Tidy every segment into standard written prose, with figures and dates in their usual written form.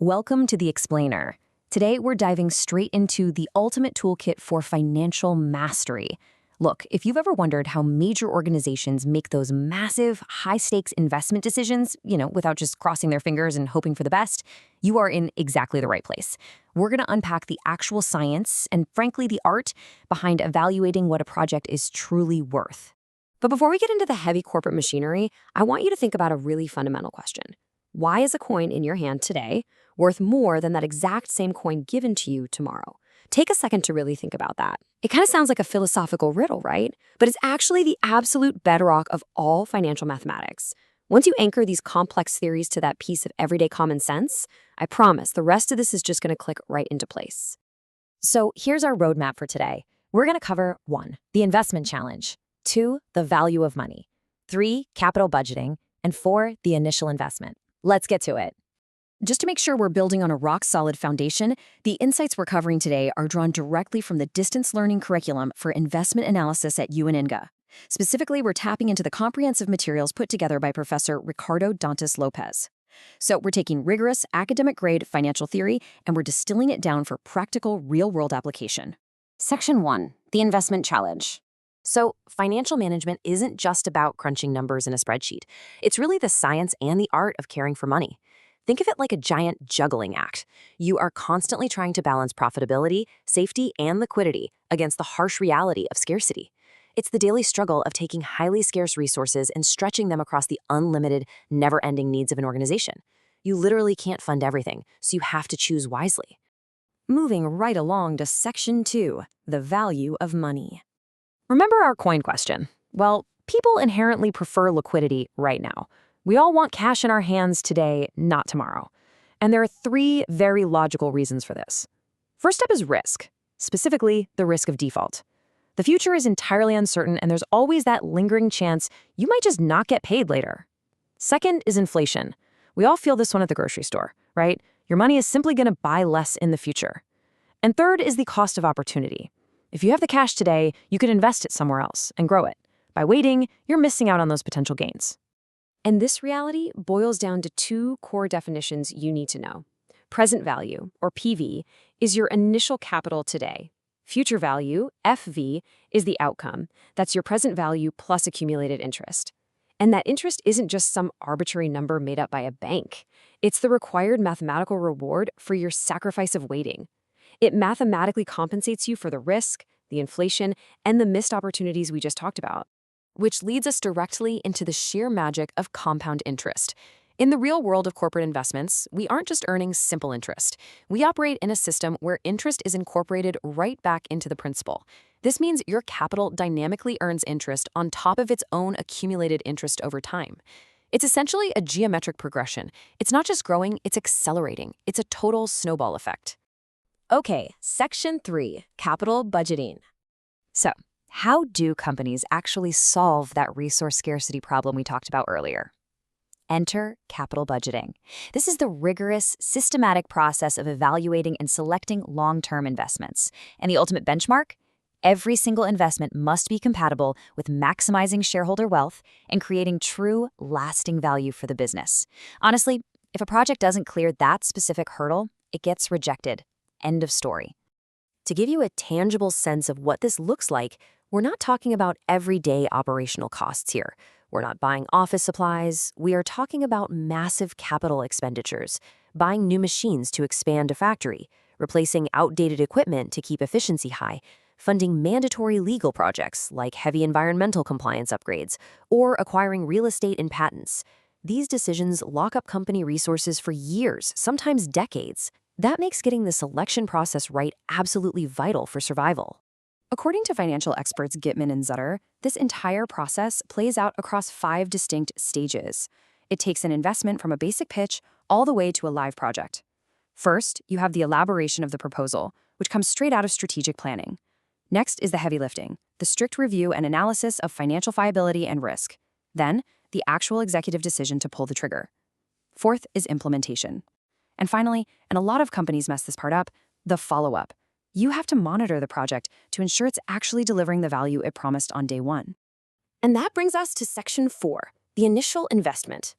Welcome to The Explainer. Today, we're diving straight into the ultimate toolkit for financial mastery. Look, if you've ever wondered how major organizations make those massive, high-stakes investment decisions, without just crossing their fingers and hoping for the best, you are in exactly the right place. We're going to unpack the actual science and, frankly, the art behind evaluating what a project is truly worth. But before we get into the heavy corporate machinery, I want you to think about a really fundamental question. Why is a coin in your hand today worth more than that exact same coin given to you tomorrow? Take a second to really think about that. It kind of sounds like a philosophical riddle, right? But it's actually the absolute bedrock of all financial mathematics. Once you anchor these complex theories to that piece of everyday common sense, I promise the rest of this is just going to click right into place. So here's our roadmap for today. We're going to cover 1, the investment challenge, 2, the value of money, 3, capital budgeting, and 4, the initial investment. Let's get to it. Just to make sure we're building on a rock-solid foundation, the insights we're covering today are drawn directly from the distance learning curriculum for investment analysis at UNINGA. Specifically, we're tapping into the comprehensive materials put together by Professor Ricardo Dantas Lopez. So we're taking rigorous academic-grade financial theory and we're distilling it down for practical, real-world application. Section 1, the investment challenge. So financial management isn't just about crunching numbers in a spreadsheet. It's really the science and the art of caring for money. Think of it like a giant juggling act. You are constantly trying to balance profitability, safety, and liquidity against the harsh reality of scarcity. It's the daily struggle of taking highly scarce resources and stretching them across the unlimited, never-ending needs of an organization. You literally can't fund everything, so you have to choose wisely. Moving right along to Section 2, the value of money. Remember our coin question? Well, people inherently prefer liquidity right now. We all want cash in our hands today, not tomorrow. And there are 3 very logical reasons for this. First up is risk, specifically the risk of default. The future is entirely uncertain, and there's always that lingering chance you might just not get paid later. Second is inflation. We all feel this one at the grocery store, right? Your money is simply going to buy less in the future. And third is the cost of opportunity. If you have the cash today, you could invest it somewhere else and grow it. By waiting, you're missing out on those potential gains. And this reality boils down to 2 core definitions you need to know. Present value, or PV, is your initial capital today. Future value, FV, is the outcome. That's your present value plus accumulated interest. And that interest isn't just some arbitrary number made up by a bank. It's the required mathematical reward for your sacrifice of waiting. It mathematically compensates you for the risk, the inflation, and the missed opportunities we just talked about. Which leads us directly into the sheer magic of compound interest. In the real world of corporate investments, we aren't just earning simple interest. We operate in a system where interest is incorporated right back into the principal. This means your capital dynamically earns interest on top of its own accumulated interest over time. It's essentially a geometric progression. It's not just growing, it's accelerating. It's a total snowball effect. Okay, Section 3, capital budgeting. So, how do companies actually solve that resource scarcity problem we talked about earlier? Enter capital budgeting. This is the rigorous, systematic process of evaluating and selecting long-term investments. And the ultimate benchmark? Every single investment must be compatible with maximizing shareholder wealth and creating true, lasting value for the business. Honestly, if a project doesn't clear that specific hurdle, it gets rejected. End of story. To give you a tangible sense of what this looks like, we're not talking about everyday operational costs here. We're not buying office supplies. We are talking about massive capital expenditures, buying new machines to expand a factory, replacing outdated equipment to keep efficiency high, funding mandatory legal projects like heavy environmental compliance upgrades, or acquiring real estate and patents. These decisions lock up company resources for years, sometimes decades. That makes getting the selection process right absolutely vital for survival. According to financial experts Gitman and Zutter, this entire process plays out across 5 distinct stages. It takes an investment from a basic pitch all the way to a live project. First, you have the elaboration of the proposal, which comes straight out of strategic planning. Next is the heavy lifting, the strict review and analysis of financial viability and risk. Then, the actual executive decision to pull the trigger. Fourth is implementation. And finally, and a lot of companies mess this part up, the follow-up. You have to monitor the project to ensure it's actually delivering the value it promised on day 1. And that brings us to Section 4, the initial investment.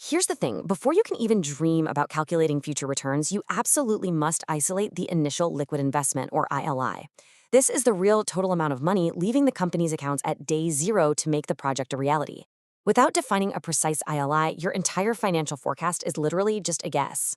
Here's the thing, before you can even dream about calculating future returns, you absolutely must isolate the initial liquid investment, or ILI. This is the real total amount of money leaving the company's accounts at day zero to make the project a reality. Without defining a precise ILI, your entire financial forecast is literally just a guess.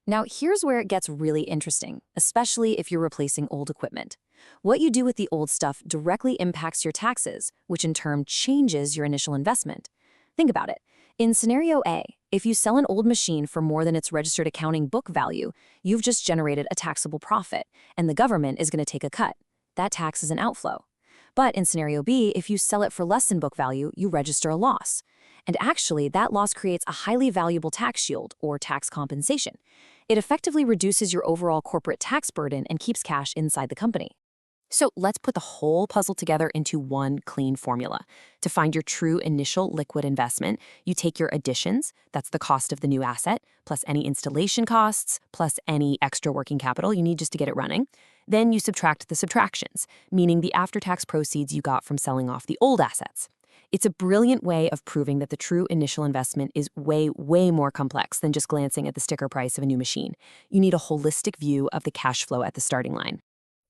Now, here's where it gets really interesting, especially if you're replacing old equipment. What you do with the old stuff directly impacts your taxes, which in turn changes your initial investment. Think about it. In scenario A, if you sell an old machine for more than its registered accounting book value, you've just generated a taxable profit, and the government is going to take a cut. That tax is an outflow. But in scenario B, if you sell it for less than book value, you register a loss. And actually, that loss creates a highly valuable tax shield, or tax compensation. It effectively reduces your overall corporate tax burden and keeps cash inside the company. So let's put the whole puzzle together into one clean formula. To find your true initial liquid investment, you take your additions, that's the cost of the new asset, plus any installation costs, plus any extra working capital you need just to get it running. Then you subtract the subtractions, meaning the after-tax proceeds you got from selling off the old assets. It's a brilliant way of proving that the true initial investment is way, way more complex than just glancing at the sticker price of a new machine. You need a holistic view of the cash flow at the starting line.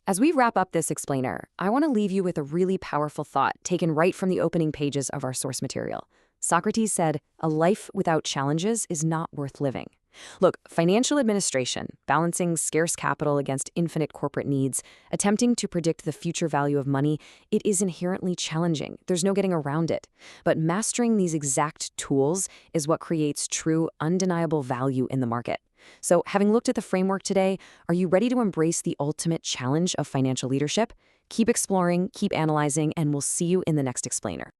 As we wrap up this explainer, I want to leave you with a really powerful thought taken right from the opening pages of our source material. Socrates said, "A life without challenges is not worth living." Look, financial administration, balancing scarce capital against infinite corporate needs, attempting to predict the future value of money, it is inherently challenging. There's no getting around it. But mastering these exact tools is what creates true, undeniable value in the market. So, having looked at the framework today, are you ready to embrace the ultimate challenge of financial leadership? Keep exploring, keep analyzing, and we'll see you in the next explainer.